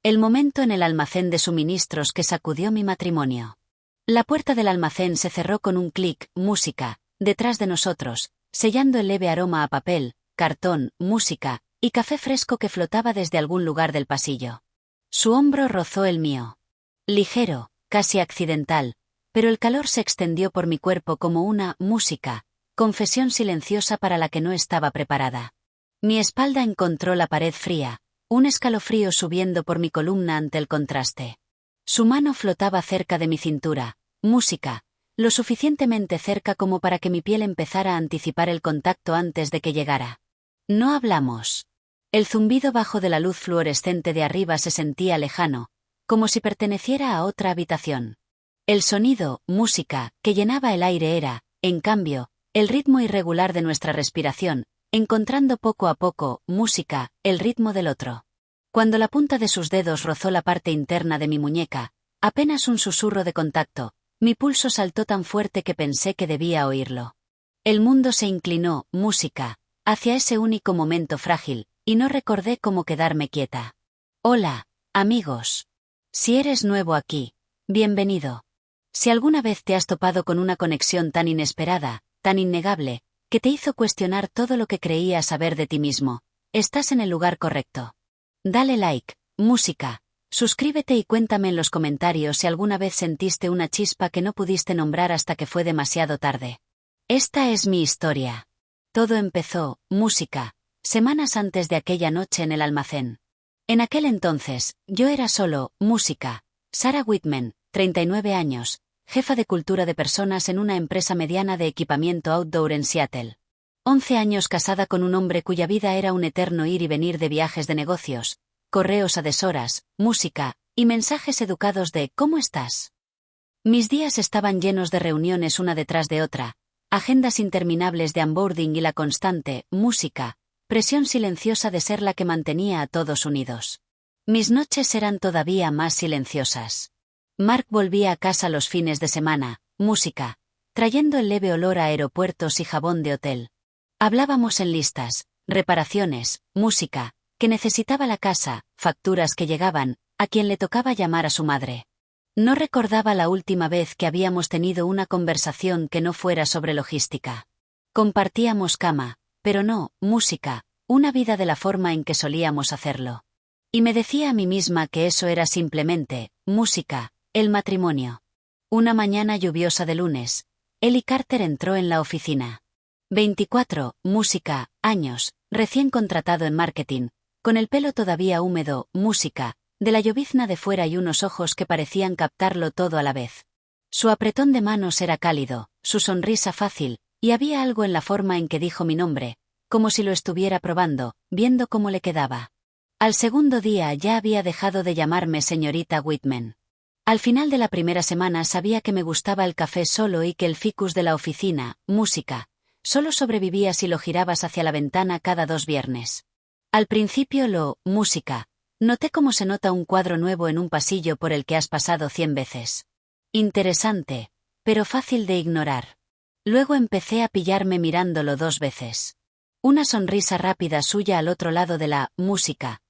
El momento en el almacén de suministros que sacudió mi matrimonio. La puerta del almacén se cerró con un clic, música, detrás de nosotros, sellando el leve aroma a papel, cartón, música y café fresco que flotaba desde algún lugar del pasillo. Su hombro rozó el mío. Ligero, casi accidental, pero el calor se extendió por mi cuerpo como una música, confesión silenciosa para la que no estaba preparada. Mi espalda encontró la pared fría, un escalofrío subiendo por mi columna ante el contraste. Su mano flotaba cerca de mi cintura, música, lo suficientemente cerca como para que mi piel empezara a anticipar el contacto antes de que llegara. No hablamos. El zumbido bajo de la luz fluorescente de arriba se sentía lejano, como si perteneciera a otra habitación. El sonido, música, que llenaba el aire era, en cambio, el ritmo irregular de nuestra respiración, encontrando poco a poco, música, el ritmo del otro. Cuando la punta de sus dedos rozó la parte interna de mi muñeca, apenas un susurro de contacto, mi pulso saltó tan fuerte que pensé que debía oírlo. El mundo se inclinó, música, hacia ese único momento frágil, y no recordé cómo quedarme quieta. Hola, amigos. Si eres nuevo aquí, bienvenido. Si alguna vez te has topado con una conexión tan inesperada, tan innegable, que te hizo cuestionar todo lo que creías saber de ti mismo, estás en el lugar correcto. Dale like, música, suscríbete y cuéntame en los comentarios si alguna vez sentiste una chispa que no pudiste nombrar hasta que fue demasiado tarde. Esta es mi historia. Todo empezó, música, semanas antes de aquella noche en el almacén. En aquel entonces, yo era solo, música, Sarah Whitman, 39 años, jefa de cultura de personas en una empresa mediana de equipamiento outdoor en Seattle. 11 años casada con un hombre cuya vida era un eterno ir y venir de viajes de negocios, correos a deshoras, música, y mensajes educados de ¿cómo estás? Mis días estaban llenos de reuniones una detrás de otra, agendas interminables de onboarding y la constante, música, presión silenciosa de ser la que mantenía a todos unidos. Mis noches eran todavía más silenciosas. Mark volvía a casa los fines de semana, música, trayendo el leve olor a aeropuertos y jabón de hotel. Hablábamos en listas, reparaciones, música, que necesitaba la casa, facturas que llegaban, a quien le tocaba llamar a su madre. No recordaba la última vez que habíamos tenido una conversación que no fuera sobre logística. Compartíamos cama, pero no, música, una vida de la forma en que solíamos hacerlo. Y me decía a mí misma que eso era simplemente, música, el matrimonio. Una mañana lluviosa de lunes, Ellie Carter entró en la oficina. 24, música, años, recién contratado en marketing, con el pelo todavía húmedo, música, de la llovizna de fuera y unos ojos que parecían captarlo todo a la vez. Su apretón de manos era cálido, su sonrisa fácil, y había algo en la forma en que dijo mi nombre, como si lo estuviera probando, viendo cómo le quedaba. Al segundo día ya había dejado de llamarme señorita Whitman. Al final de la primera semana sabía que me gustaba el café solo y que el ficus de la oficina, música, solo sobrevivía si lo girabas hacia la ventana cada 2 viernes. Al principio música, noté cómo se nota un cuadro nuevo en un pasillo por el que has pasado 100 veces. Interesante, pero fácil de ignorar. Luego empecé a pillarme mirándolo 2 veces. Una sonrisa rápida suya al otro lado de la música.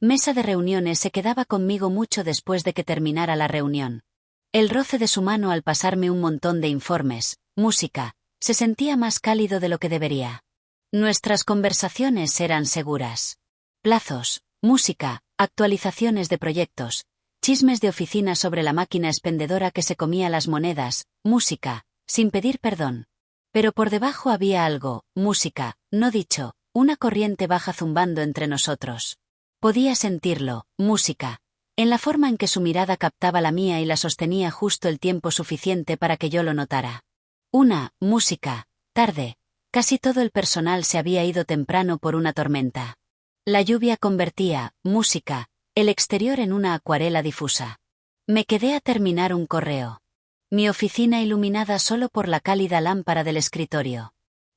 Mesa de reuniones se quedaba conmigo mucho después de que terminara la reunión. El roce de su mano al pasarme un montón de informes, música, se sentía más cálido de lo que debería. Nuestras conversaciones eran seguras. Plazos, música, actualizaciones de proyectos, chismes de oficina sobre la máquina expendedora que se comía las monedas, música, sin pedir perdón. Pero por debajo había algo, música, no dicho, una corriente baja zumbando entre nosotros. Podía sentirlo, música, en la forma en que su mirada captaba la mía y la sostenía justo el tiempo suficiente para que yo lo notara. Música, tarde, casi todo el personal se había ido temprano por una tormenta. La lluvia convertía, música, el exterior en una acuarela difusa. Me quedé a terminar un correo. Mi oficina iluminada solo por la cálida lámpara del escritorio.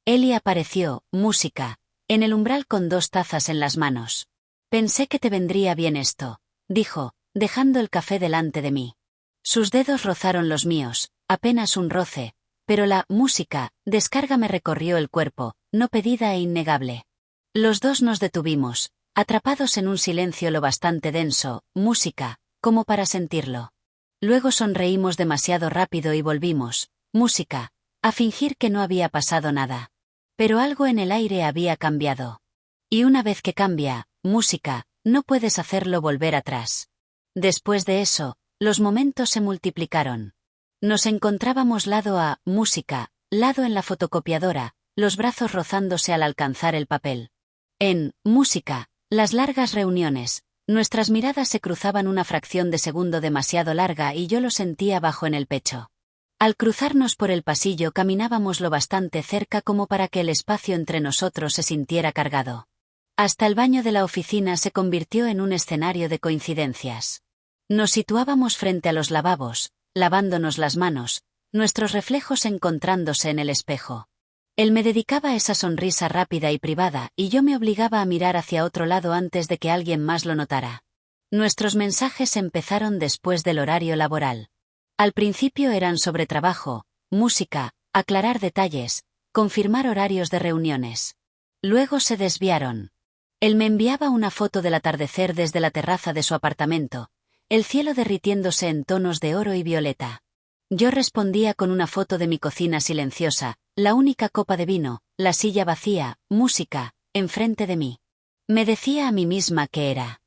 Ellie apareció, música, en el umbral con 2 tazas en las manos. Pensé que te vendría bien esto, dijo, dejando el café delante de mí. Sus dedos rozaron los míos, apenas un roce, pero la música, descarga me recorrió el cuerpo, no pedida e innegable. Los dos nos detuvimos, atrapados en un silencio lo bastante denso, música, como para sentirlo. Luego sonreímos demasiado rápido y volvimos, música, a fingir que no había pasado nada. Pero algo en el aire había cambiado. Y una vez que cambia, música, no puedes hacerlo volver atrás. Después de eso, los momentos se multiplicaron. Nos encontrábamos lado a música, lado en la fotocopiadora, los brazos rozándose al alcanzar el papel. En música, las largas reuniones, nuestras miradas se cruzaban una fracción de segundo demasiado larga y yo lo sentía bajo en el pecho. Al cruzarnos por el pasillo caminábamos lo bastante cerca como para que el espacio entre nosotros se sintiera cargado. Hasta el baño de la oficina se convirtió en un escenario de coincidencias. Nos situábamos frente a los lavabos, lavándonos las manos, nuestros reflejos encontrándose en el espejo. Él me dedicaba esa sonrisa rápida y privada y yo me obligaba a mirar hacia otro lado antes de que alguien más lo notara. Nuestros mensajes empezaron después del horario laboral. Al principio eran sobre trabajo, música, aclarar detalles, confirmar horarios de reuniones. Luego se desviaron. Él me enviaba una foto del atardecer desde la terraza de su apartamento, el cielo derritiéndose en tonos de oro y violeta. Yo respondía con una foto de mi cocina silenciosa, la única copa de vino, la silla vacía, música, enfrente de mí. Me decía a mí misma que era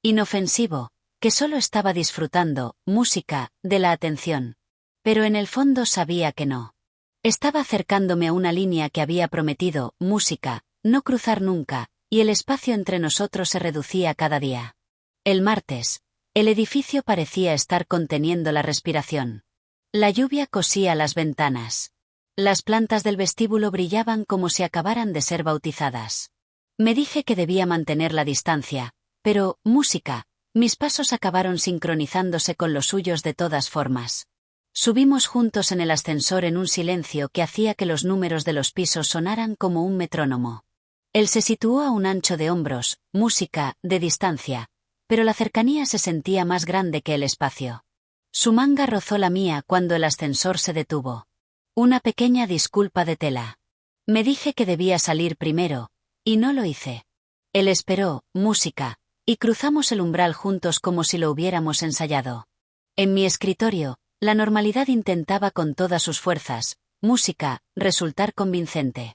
inofensivo, que solo estaba disfrutando, música, de la atención. Pero en el fondo sabía que no. Estaba acercándome a una línea que había prometido, música, no cruzar nunca, y el espacio entre nosotros se reducía cada día. El martes, el edificio parecía estar conteniendo la respiración. La lluvia cosía las ventanas. Las plantas del vestíbulo brillaban como si acabaran de ser bautizadas. Me dije que debía mantener la distancia, pero, música, mis pasos acabaron sincronizándose con los suyos de todas formas. Subimos juntos en el ascensor en un silencio que hacía que los números de los pisos sonaran como un metrónomo. Él se situó a un ancho de hombros, música, de distancia, pero la cercanía se sentía más grande que el espacio. Su manga rozó la mía cuando el ascensor se detuvo. Una pequeña disculpa de tela. Me dije que debía salir primero, y no lo hice. Él esperó, música, y cruzamos el umbral juntos como si lo hubiéramos ensayado. En mi escritorio, la normalidad intentaba con todas sus fuerzas, música, resultar convincente.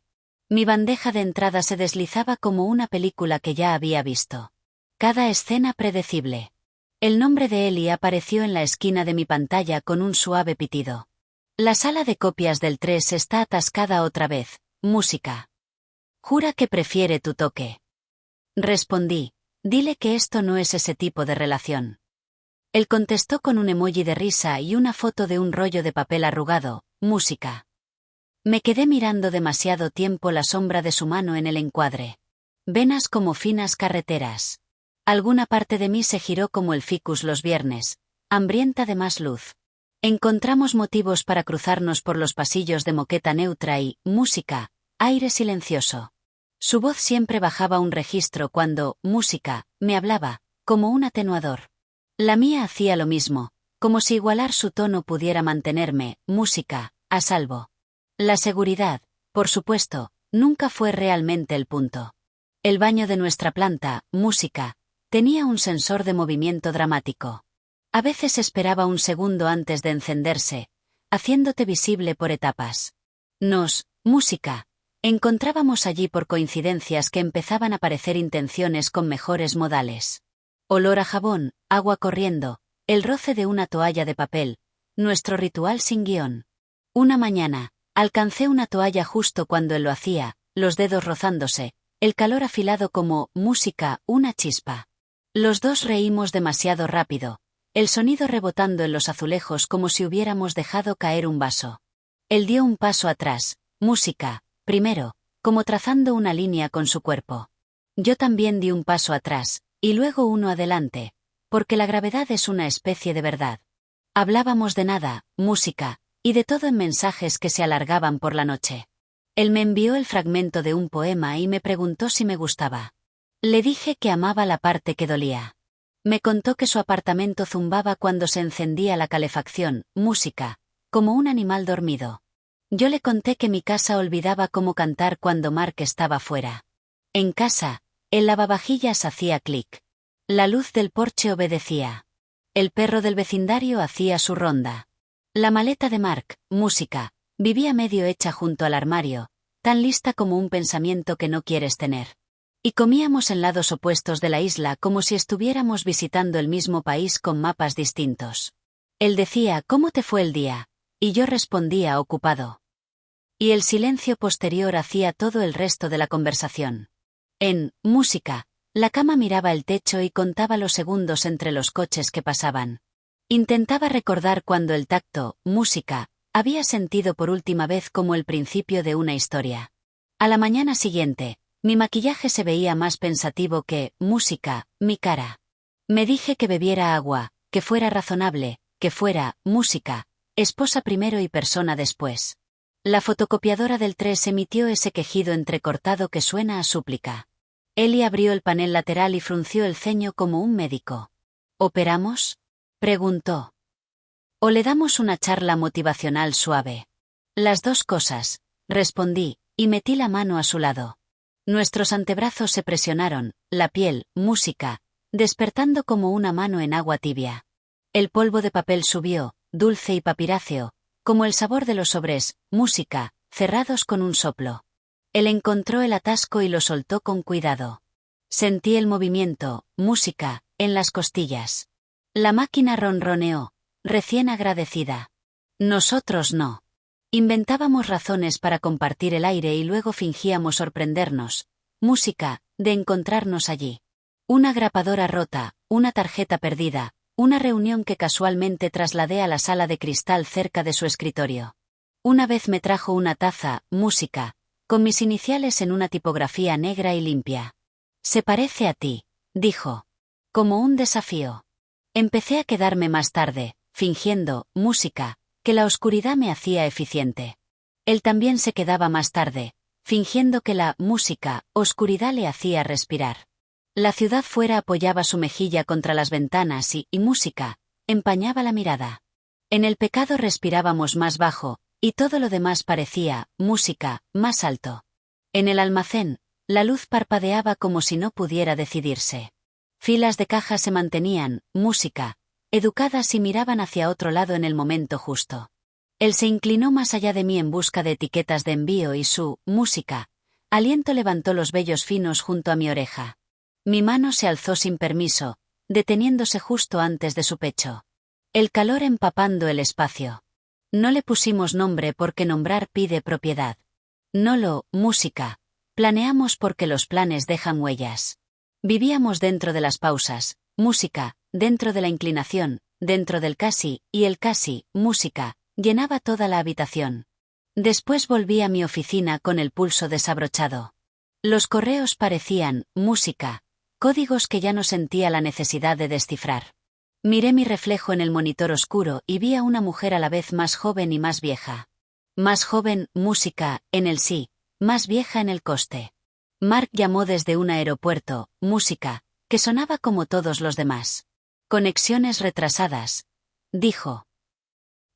Mi bandeja de entrada se deslizaba como una película que ya había visto. Cada escena predecible. El nombre de Eli apareció en la esquina de mi pantalla con un suave pitido. La sala de copias del 3 está atascada otra vez, música. Jura que prefiere tu toque. Respondí, dile que esto no es ese tipo de relación. Él contestó con un emoji de risa y una foto de un rollo de papel arrugado, música. Me quedé mirando demasiado tiempo la sombra de su mano en el encuadre. Venas como finas carreteras. Alguna parte de mí se giró como el ficus los viernes, hambrienta de más luz. Encontramos motivos para cruzarnos por los pasillos de moqueta neutra y, música, aire silencioso. Su voz siempre bajaba un registro cuando, música, me hablaba, como un atenuador. La mía hacía lo mismo, como si igualar su tono pudiera mantenerme, música, a salvo. La seguridad, por supuesto, nunca fue realmente el punto. El baño de nuestra planta, música, tenía un sensor de movimiento dramático. A veces esperaba un segundo antes de encenderse, haciéndote visible por etapas. Música, encontrábamos allí por coincidencias que empezaban a parecer intenciones con mejores modales. Olor a jabón, agua corriendo, el roce de una toalla de papel, nuestro ritual sin guión. Una mañana, alcancé una toalla justo cuando él lo hacía, los dedos rozándose, el calor afilado como, música, una chispa. Los dos reímos demasiado rápido, el sonido rebotando en los azulejos como si hubiéramos dejado caer un vaso. Él dio un paso atrás, música, primero, como trazando una línea con su cuerpo. Yo también di un paso atrás, y luego uno adelante, porque la gravedad es una especie de verdad. Hablábamos de nada, música, y de todo en mensajes que se alargaban por la noche. Él me envió el fragmento de un poema y me preguntó si me gustaba. Le dije que amaba la parte que dolía. Me contó que su apartamento zumbaba cuando se encendía la calefacción, música, como un animal dormido. Yo le conté que mi casa olvidaba cómo cantar cuando Mark estaba fuera. En casa, El lavavajillas hacía clic. La luz del porche obedecía. El perro del vecindario hacía su ronda. La maleta de Mark, música, vivía medio hecha junto al armario, tan lista como un pensamiento que no quieres tener. Y comíamos en lados opuestos de la isla como si estuviéramos visitando el mismo país con mapas distintos. Él decía, ¿cómo te fue el día? Y yo respondía, ocupado. Y el silencio posterior hacía todo el resto de la conversación. En música, la cama miraba el techo y contaba los segundos entre los coches que pasaban. Intentaba recordar cuando el tacto, música, había sentido por última vez como el principio de una historia. A la mañana siguiente, mi maquillaje se veía más pensativo que, música, mi cara. Me dije que bebiera agua, que fuera razonable, que fuera, música, esposa primero y persona después. La fotocopiadora del 3 emitió ese quejido entrecortado que suena a súplica. Eli abrió el panel lateral y frunció el ceño como un médico. ¿Operamos?, preguntó. ¿O le damos una charla motivacional suave? Las dos cosas, respondí, y metí la mano a su lado. Nuestros antebrazos se presionaron, la piel, música, despertando como una mano en agua tibia. El polvo de papel subió, dulce y papiráceo, como el sabor de los sobres, música, cerrados con un soplo. Él encontró el atasco y lo soltó con cuidado. Sentí el movimiento, música, en las costillas. La máquina ronroneó, recién agradecida. Nosotros no. Inventábamos razones para compartir el aire y luego fingíamos sorprendernos, música, de encontrarnos allí. Una grapadora rota, una tarjeta perdida, una reunión que casualmente trasladé a la sala de cristal cerca de su escritorio. Una vez me trajo una taza, música, con mis iniciales en una tipografía negra y limpia. Se parece a ti, dijo. Como un desafío. Empecé a quedarme más tarde, fingiendo, música, que la oscuridad me hacía eficiente. Él también se quedaba más tarde, fingiendo que la música, oscuridad le hacía respirar. La ciudad fuera apoyaba su mejilla contra las ventanas y música, empañaba la mirada. En el pecado respirábamos más bajo, y todo lo demás parecía, música, más alto. En el almacén, la luz parpadeaba como si no pudiera decidirse. Filas de cajas se mantenían, música, educadas y miraban hacia otro lado en el momento justo. Él se inclinó más allá de mí en busca de etiquetas de envío y su, música, aliento levantó los vellos finos junto a mi oreja. Mi mano se alzó sin permiso, deteniéndose justo antes de su pecho. El calor empapando el espacio. No le pusimos nombre porque nombrar pide propiedad. No lo, música, planeamos porque los planes dejan huellas. Vivíamos dentro de las pausas, música, dentro de la inclinación, dentro del casi, y el casi, música, llenaba toda la habitación. Después volví a mi oficina con el pulso desabrochado. Los correos parecían, música, códigos que ya no sentía la necesidad de descifrar. Miré mi reflejo en el monitor oscuro y vi a una mujer a la vez más joven y más vieja. Más joven, música, en el sí, más vieja en el coste. Mark llamó desde un aeropuerto, música, que sonaba como todos los demás. Conexiones retrasadas, dijo.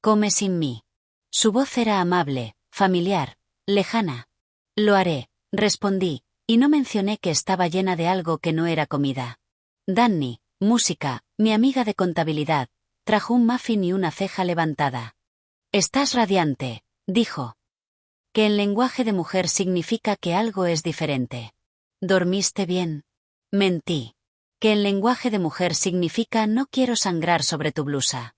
Come sin mí. Su voz era amable, familiar, lejana. Lo haré, respondí, y no mencioné que estaba llena de algo que no era comida. Danny, música, mi amiga de contabilidad, trajo un muffin y una ceja levantada. Estás radiante, dijo. Que en lenguaje de mujer significa que algo es diferente. ¿Dormiste bien? Mentí. Que en lenguaje de mujer significa no quiero sangrar sobre tu blusa.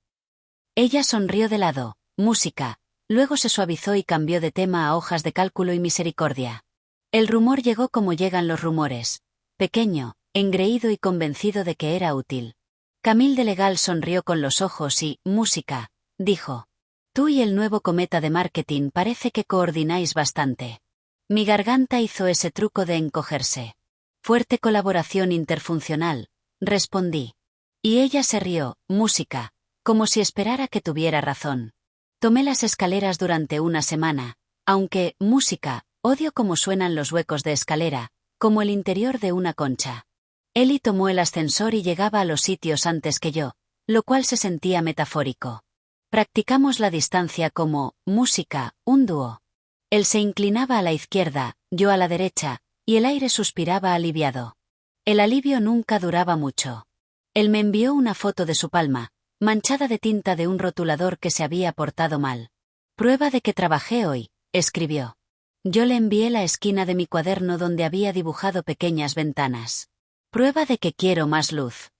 Ella sonrió de lado, música, luego se suavizó y cambió de tema a hojas de cálculo y misericordia. El rumor llegó como llegan los rumores, pequeño, engreído y convencido de que era útil. Camille de Legal sonrió con los ojos y, música, dijo. Tú y el nuevo cometa de marketing parece que coordináis bastante. Mi garganta hizo ese truco de encogerse. Fuerte colaboración interfuncional, respondí. Y ella se rió, música, como si esperara que tuviera razón. Tomé las escaleras durante una semana, aunque, música, odio cómo suenan los huecos de escalera, como el interior de una concha. Eli tomó el ascensor y llegaba a los sitios antes que yo, lo cual se sentía metafórico. Practicamos la distancia como, música, un dúo. Él se inclinaba a la izquierda, yo a la derecha, y el aire suspiraba aliviado. El alivio nunca duraba mucho. Él me envió una foto de su palma, manchada de tinta de un rotulador que se había portado mal. Prueba de que trabajé hoy, escribió. Yo le envié la esquina de mi cuaderno donde había dibujado pequeñas ventanas. Prueba de que quiero más luz.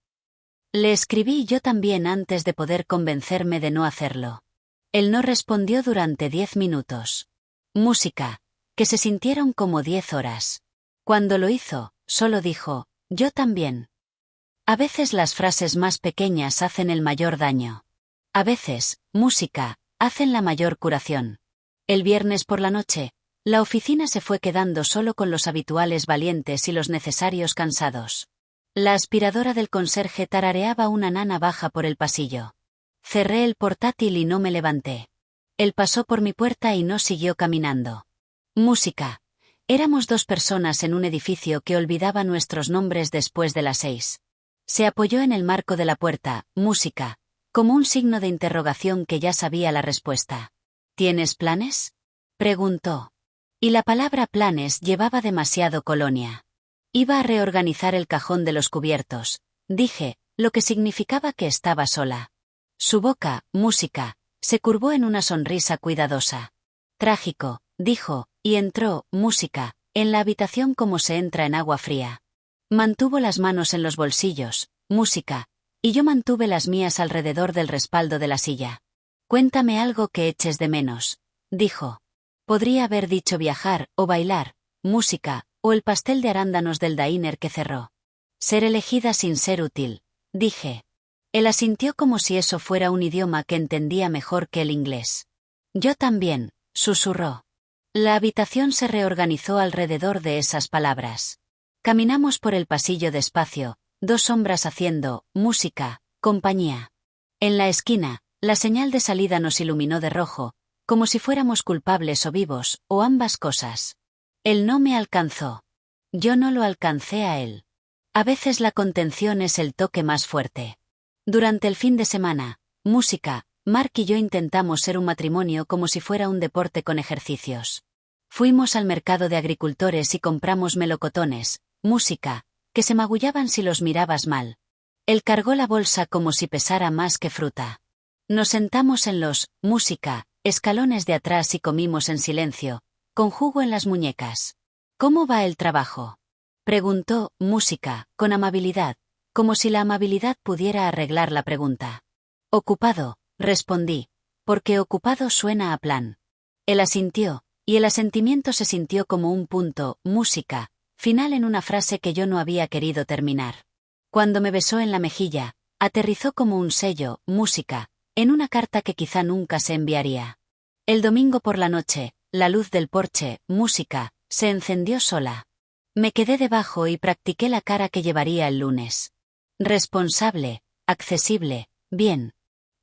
Le escribí yo también antes de poder convencerme de no hacerlo. Él no respondió durante 10 minutos. Música, que se sintieron como 10 horas. Cuando lo hizo, solo dijo, yo también. A veces las frases más pequeñas hacen el mayor daño. A veces, música, hacen la mayor curación. El viernes por la noche, la oficina se fue quedando solo con los habituales valientes y los necesarios cansados. La aspiradora del conserje tarareaba una nana baja por el pasillo. Cerré el portátil y no me levanté. Él pasó por mi puerta y no siguió caminando. Música. Éramos 2 personas en un edificio que olvidaba nuestros nombres después de las 6. Se apoyó en el marco de la puerta, música, como un signo de interrogación que ya sabía la respuesta. ¿Tienes planes?, preguntó. Y la palabra planes llevaba demasiado colonia. Iba a reorganizar el cajón de los cubiertos, dije, lo que significaba que estaba sola. Su boca, música, se curvó en una sonrisa cuidadosa. Trágico, dijo, y entró, música, en la habitación como se entra en agua fría. Mantuvo las manos en los bolsillos, música, y yo mantuve las mías alrededor del respaldo de la silla. Cuéntame algo que eches de menos, dijo. Podría haber dicho viajar, o bailar, música, o el pastel de arándanos del diner que cerró. Ser elegida sin ser útil, dije. Él asintió como si eso fuera un idioma que entendía mejor que el inglés. Yo también, susurró. La habitación se reorganizó alrededor de esas palabras. Caminamos por el pasillo despacio, 2 sombras haciendo, música, compañía. En la esquina, la señal de salida nos iluminó de rojo, como si fuéramos culpables o vivos, o ambas cosas. Él no me alcanzó. Yo no lo alcancé a él. A veces la contención es el toque más fuerte. Durante el fin de semana, música, Mark y yo intentamos ser un matrimonio como si fuera un deporte con ejercicios. Fuimos al mercado de agricultores y compramos melocotones, música, que se magullaban si los mirabas mal. Él cargó la bolsa como si pesara más que fruta. Nos sentamos en los, música, escalones de atrás y comimos en silencio, con jugo en las muñecas. ¿Cómo va el trabajo?, preguntó, música, con amabilidad, como si la amabilidad pudiera arreglar la pregunta. Ocupado, respondí, porque ocupado suena a plan. Él asintió, y el asentimiento se sintió como un punto, música, final en una frase que yo no había querido terminar. Cuando me besó en la mejilla, aterrizó como un sello, música, en una carta que quizá nunca se enviaría. El domingo por la noche, la luz del porche, música, se encendió sola. Me quedé debajo y practiqué la cara que llevaría el lunes. Responsable, accesible, bien.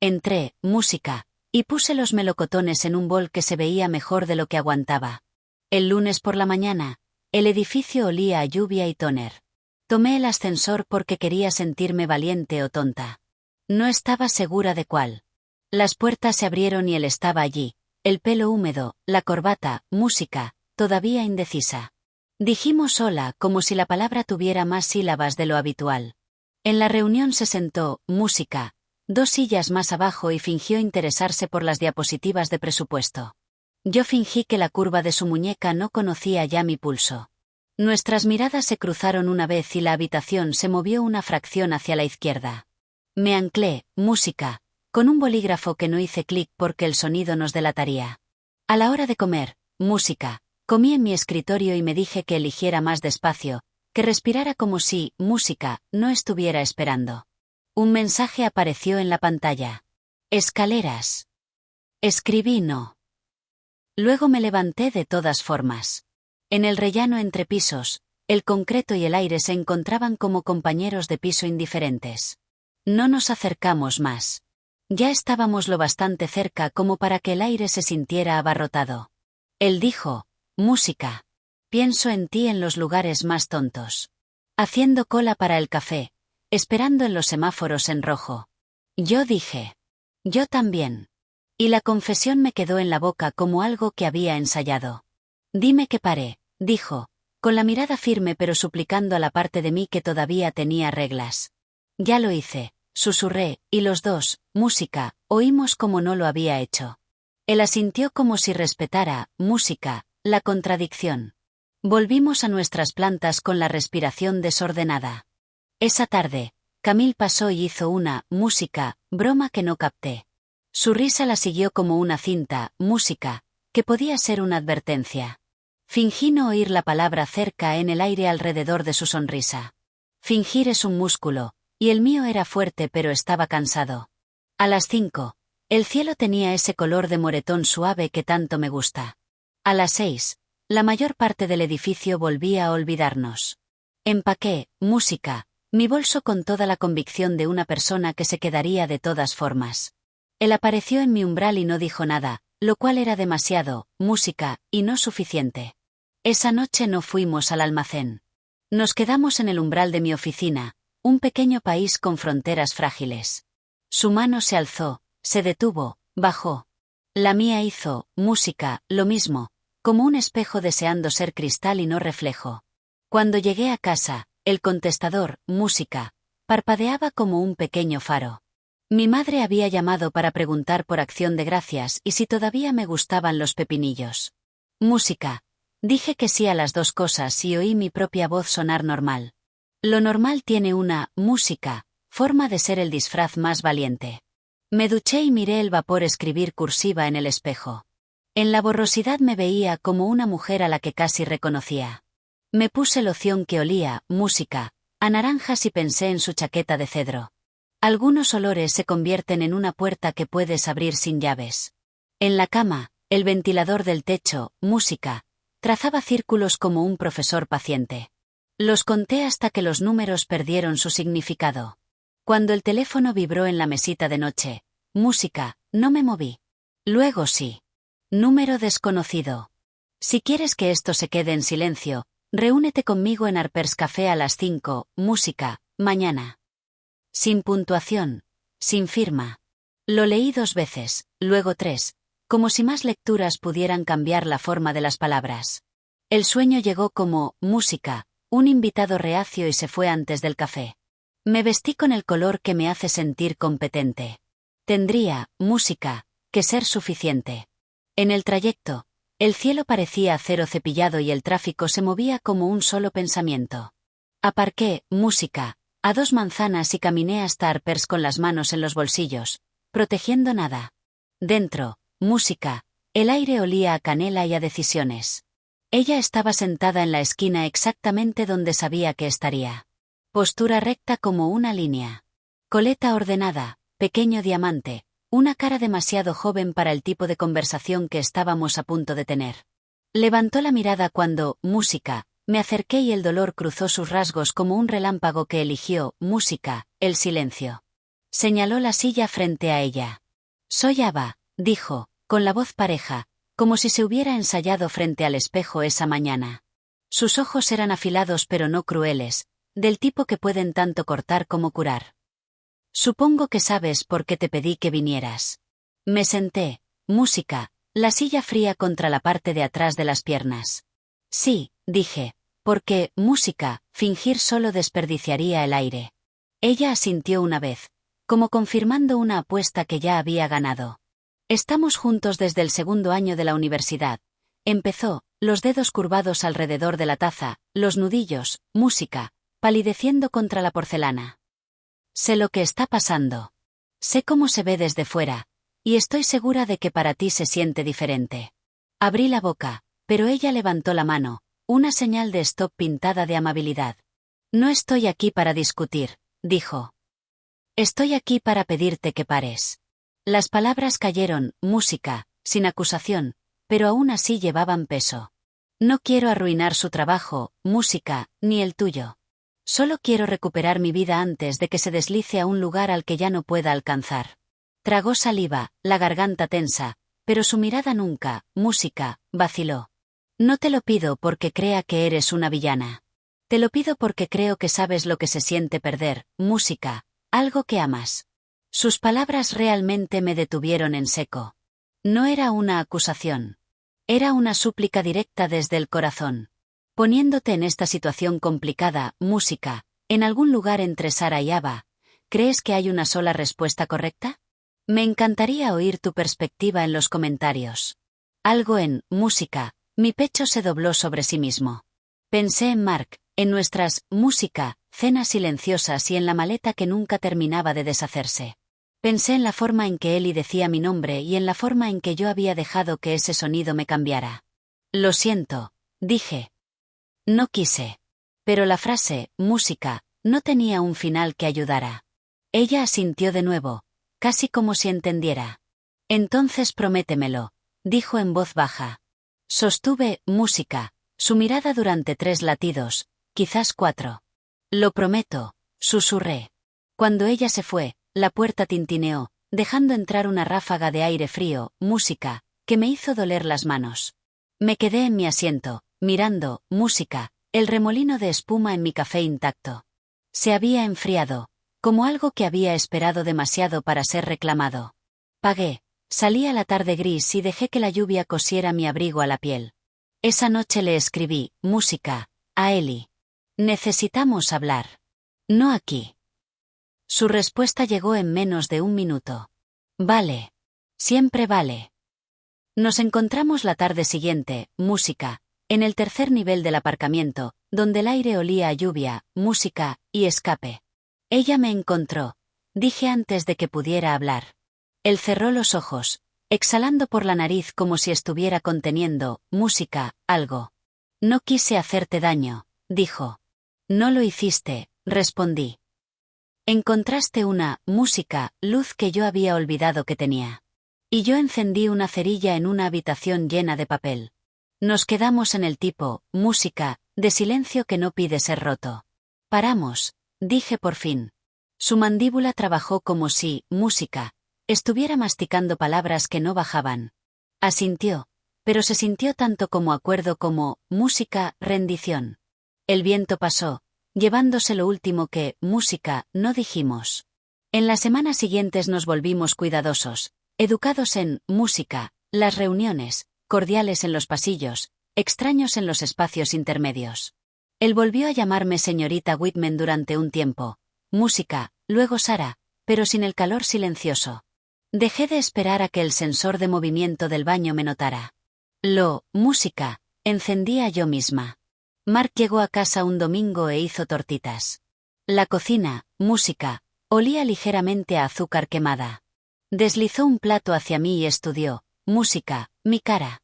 Entré, música, y puse los melocotones en un bol que se veía mejor de lo que aguantaba. El lunes por la mañana, el edificio olía a lluvia y tóner. Tomé el ascensor porque quería sentirme valiente o tonta. No estaba segura de cuál. Las puertas se abrieron y él estaba allí, el pelo húmedo, la corbata, música, todavía indecisa. Dijimos hola como si la palabra tuviera más sílabas de lo habitual. En la reunión se sentó, música, 2 sillas más abajo y fingió interesarse por las diapositivas de presupuesto. Yo fingí que la curva de su muñeca no conocía ya mi pulso. Nuestras miradas se cruzaron una vez y la habitación se movió una fracción hacia la izquierda. Me anclé, música, con un bolígrafo que no hice clic porque el sonido nos delataría. A la hora de comer, música, comí en mi escritorio y me dije que eligiera más despacio, que respirara como si, música, no estuviera esperando. Un mensaje apareció en la pantalla. Escaleras. Escribí no. Luego me levanté de todas formas. En el rellano entre pisos, el concreto y el aire se encontraban como compañeros de piso indiferentes. No nos acercamos más. Ya estábamos lo bastante cerca como para que el aire se sintiera abarrotado. Él dijo, música. Pienso en ti en los lugares más tontos. Haciendo cola para el café, esperando en los semáforos en rojo. Yo dije. Yo también. Y la confesión me quedó en la boca como algo que había ensayado. Dime que paré, dijo, con la mirada firme pero suplicando a la parte de mí que todavía tenía reglas. Ya lo hice, susurré, y los dos, música, oímos como no lo había hecho. Él asintió como si respetara, música, la contradicción. Volvimos a nuestras plantas con la respiración desordenada. Esa tarde, Camille pasó y hizo una, música, broma que no capté. Su risa la siguió como una cinta, música, que podía ser una advertencia. Fingí no oír la palabra cerca en el aire alrededor de su sonrisa. Fingir es un músculo, y el mío era fuerte pero estaba cansado. A las 5, el cielo tenía ese color de moretón suave que tanto me gusta. A las 6, la mayor parte del edificio volvía a olvidarnos. Empaqué, música, mi bolso con toda la convicción de una persona que se quedaría de todas formas. Él apareció en mi umbral y no dijo nada, lo cual era demasiado, música, y no suficiente. Esa noche no fuimos al almacén. Nos quedamos en el umbral de mi oficina, un pequeño país con fronteras frágiles. Su mano se alzó, se detuvo, bajó. La mía hizo, música, lo mismo, como un espejo deseando ser cristal y no reflejo. Cuando llegué a casa, el contestador, música, parpadeaba como un pequeño faro. Mi madre había llamado para preguntar por acción de gracias y si todavía me gustaban los pepinillos. Música. Dije que sí a las dos cosas y oí mi propia voz sonar normal. Lo normal tiene una, música, forma de ser el disfraz más valiente. Me duché y miré el vapor escribir cursiva en el espejo. En la borrosidad me veía como una mujer a la que casi reconocía. Me puse loción que olía, música, a naranjas y pensé en su chaqueta de cedro. Algunos olores se convierten en una puerta que puedes abrir sin llaves. En la cama, el ventilador del techo, música, trazaba círculos como un profesor paciente. Los conté hasta que los números perdieron su significado. Cuando el teléfono vibró en la mesita de noche, música, no me moví. Luego sí. Número desconocido. Si quieres que esto se quede en silencio, reúnete conmigo en Harper's Café a las 5, música, mañana. Sin puntuación, sin firma. Lo leí 2 veces, luego 3, como si más lecturas pudieran cambiar la forma de las palabras. El sueño llegó como, música, un invitado reacio y se fue antes del café. Me vestí con el color que me hace sentir competente. Tendría, música, que ser suficiente. En el trayecto, el cielo parecía acero cepillado y el tráfico se movía como un solo pensamiento. Aparqué, música, a 2 manzanas y caminé hasta Harper's con las manos en los bolsillos, protegiendo nada. Dentro, música, el aire olía a canela y a decisiones. Ella estaba sentada en la esquina exactamente donde sabía que estaría. Postura recta como una línea. Coleta ordenada, pequeño diamante, una cara demasiado joven para el tipo de conversación que estábamos a punto de tener. Levantó la mirada cuando, música, me acerqué y el dolor cruzó sus rasgos como un relámpago que eligió, música, el silencio. Señaló la silla frente a ella. Soy Ava, dijo, con la voz pareja, como si se hubiera ensayado frente al espejo esa mañana. Sus ojos eran afilados pero no crueles, del tipo que pueden tanto cortar como curar. Supongo que sabes por qué te pedí que vinieras. Me senté, música, la silla fría contra la parte de atrás de las piernas. Sí, dije, porque, música, fingir solo desperdiciaría el aire. Ella asintió una vez, como confirmando una apuesta que ya había ganado. Estamos juntos desde el 2º año de la universidad. Empezó, los dedos curvados alrededor de la taza, los nudillos, música, palideciendo contra la porcelana. Sé lo que está pasando. Sé cómo se ve desde fuera, y estoy segura de que para ti se siente diferente. Abrí la boca, pero ella levantó la mano, una señal de stop pintada de amabilidad. No estoy aquí para discutir, dijo. Estoy aquí para pedirte que pares. Las palabras cayeron, música, sin acusación, pero aún así llevaban peso. No quiero arruinar su trabajo, música, ni el tuyo. Solo quiero recuperar mi vida antes de que se deslice a un lugar al que ya no pueda alcanzar. Tragó saliva, la garganta tensa, pero su mirada nunca, música, vaciló. No te lo pido porque crea que eres una villana. Te lo pido porque creo que sabes lo que se siente perder, música, algo que amas. Sus palabras realmente me detuvieron en seco. No era una acusación. Era una súplica directa desde el corazón. Poniéndote en esta situación complicada, música, en algún lugar entre Sara y Ava, ¿crees que hay una sola respuesta correcta? Me encantaría oír tu perspectiva en los comentarios. Algo en música, mi pecho se dobló sobre sí mismo. Pensé en Mark, en nuestras música, cenas silenciosas y en la maleta que nunca terminaba de deshacerse. Pensé en la forma en que Ellie decía mi nombre y en la forma en que yo había dejado que ese sonido me cambiara. Lo siento, dije. No quise. Pero la frase, música, no tenía un final que ayudara. Ella asintió de nuevo, casi como si entendiera. Entonces prométemelo, dijo en voz baja. Sostuve, música, su mirada durante 3 latidos, quizás 4. Lo prometo, susurré. Cuando ella se fue, la puerta tintineó, dejando entrar una ráfaga de aire frío, música, que me hizo doler las manos. Me quedé en mi asiento, mirando, música, el remolino de espuma en mi café intacto. Se había enfriado, como algo que había esperado demasiado para ser reclamado. Pagué, salí a la tarde gris y dejé que la lluvia cosiera mi abrigo a la piel. Esa noche le escribí, música, a Ellie. Necesitamos hablar. No aquí. Su respuesta llegó en menos de 1 minuto. Vale. Siempre vale. Nos encontramos la tarde siguiente, música, en el 3er nivel del aparcamiento, donde el aire olía a lluvia, música y escape. Ella me encontró, dije antes de que pudiera hablar. Él cerró los ojos, exhalando por la nariz como si estuviera conteniendo, música, algo. No quise hacerte daño, dijo. No lo hiciste, respondí. Encontraste una, música, luz que yo había olvidado que tenía. Y yo encendí una cerilla en una habitación llena de papel. Nos quedamos en el tipo, música, de silencio que no pide ser roto. Paramos, dije por fin. Su mandíbula trabajó como si, música, estuviera masticando palabras que no bajaban. Asintió, pero se sintió tanto como acuerdo como, música, rendición. El viento pasó, llevándose lo último que, música, no dijimos. En las semanas siguientes nos volvimos cuidadosos, educados en, música, las reuniones, cordiales en los pasillos, extraños en los espacios intermedios. Él volvió a llamarme señorita Whitman durante un tiempo, música, luego Sara, pero sin el calor silencioso. Dejé de esperar a que el sensor de movimiento del baño me notara. Música, encendía yo misma. Mark llegó a casa un domingo e hizo tortitas. La cocina, música, olía ligeramente a azúcar quemada. Deslizó un plato hacia mí y estudió, música, mi cara.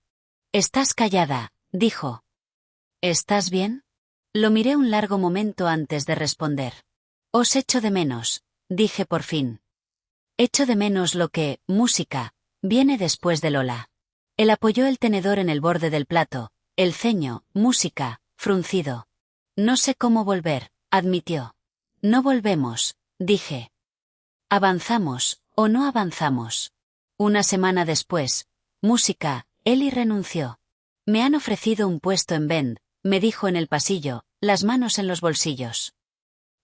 Estás callada, dijo. ¿Estás bien? Lo miré un largo momento antes de responder. Os echo de menos, dije por fin. Echo de menos lo que, música, viene después de Lola. Él apoyó el tenedor en el borde del plato, el ceño, música, fruncido. No sé cómo volver, admitió. No volvemos, dije. Avanzamos, o no avanzamos. Una semana después, música, Ellie renunció. Me han ofrecido un puesto en Bend, me dijo en el pasillo, las manos en los bolsillos.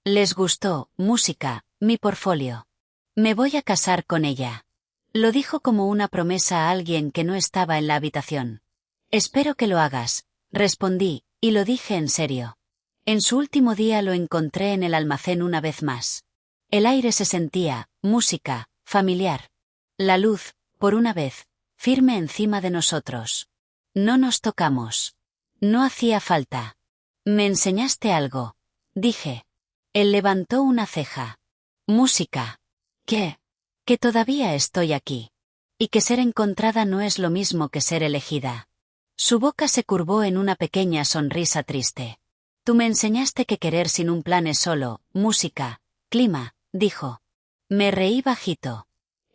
Les gustó, música, mi portfolio. Me voy a casar con ella. Lo dijo como una promesa a alguien que no estaba en la habitación. Espero que lo hagas, respondí, y lo dije en serio. En su último día lo encontré en el almacén una vez más. El aire se sentía, música, familiar. La luz, por una vez, firme encima de nosotros. No nos tocamos. No hacía falta. Me enseñaste algo, dije. Él levantó una ceja. Música. ¿Qué? Que todavía estoy aquí. Y que ser encontrada no es lo mismo que ser elegida. Su boca se curvó en una pequeña sonrisa triste. Tú me enseñaste que querer sin un plan es solo, música, clima, dijo. Me reí bajito.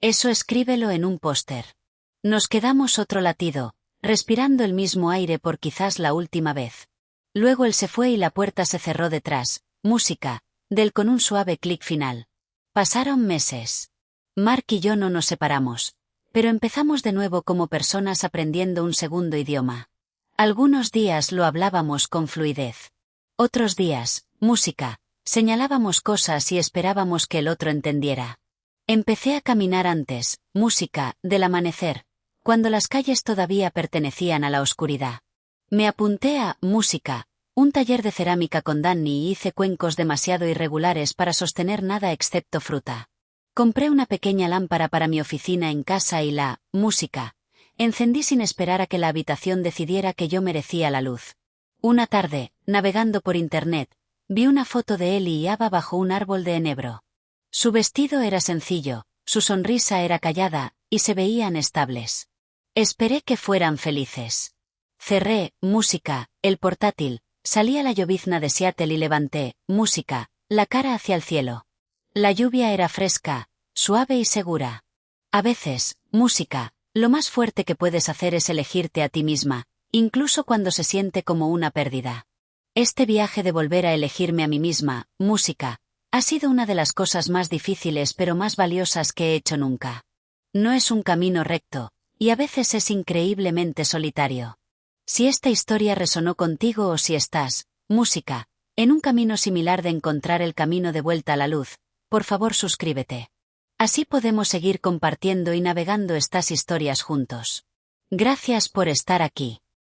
Eso escríbelo en un póster. Nos quedamos otro latido, respirando el mismo aire por quizás la última vez. Luego él se fue y la puerta se cerró detrás, música, del con un suave clic final. Pasaron meses. Mark y yo no nos separamos, pero empezamos de nuevo como personas aprendiendo un segundo idioma. Algunos días lo hablábamos con fluidez. Otros días, música, señalábamos cosas y esperábamos que el otro entendiera. Empecé a caminar antes, música, del amanecer, cuando las calles todavía pertenecían a la oscuridad. Me apunté a música, Un taller de cerámica con Danny y hice cuencos demasiado irregulares para sostener nada excepto fruta. Compré una pequeña lámpara para mi oficina en casa y la música. Encendí sin esperar a que la habitación decidiera que yo merecía la luz. Una tarde, navegando por internet, vi una foto de él y Ava bajo un árbol de enebro. Su vestido era sencillo, su sonrisa era callada, y se veían estables. Esperé que fueran felices. Cerré, música, el portátil, salí a la llovizna de Seattle y levanté, música, la cara hacia el cielo. La lluvia era fresca, suave y segura. A veces, música, lo más fuerte que puedes hacer es elegirte a ti misma, incluso cuando se siente como una pérdida. Este viaje de volver a elegirme a mí misma, música, ha sido una de las cosas más difíciles pero más valiosas que he hecho nunca. No es un camino recto, y a veces es increíblemente solitario. Si esta historia resonó contigo o si estás, música, en un camino similar de encontrar el camino de vuelta a la luz, por favor suscríbete. Así podemos seguir compartiendo y navegando estas historias juntos. Gracias por estar aquí.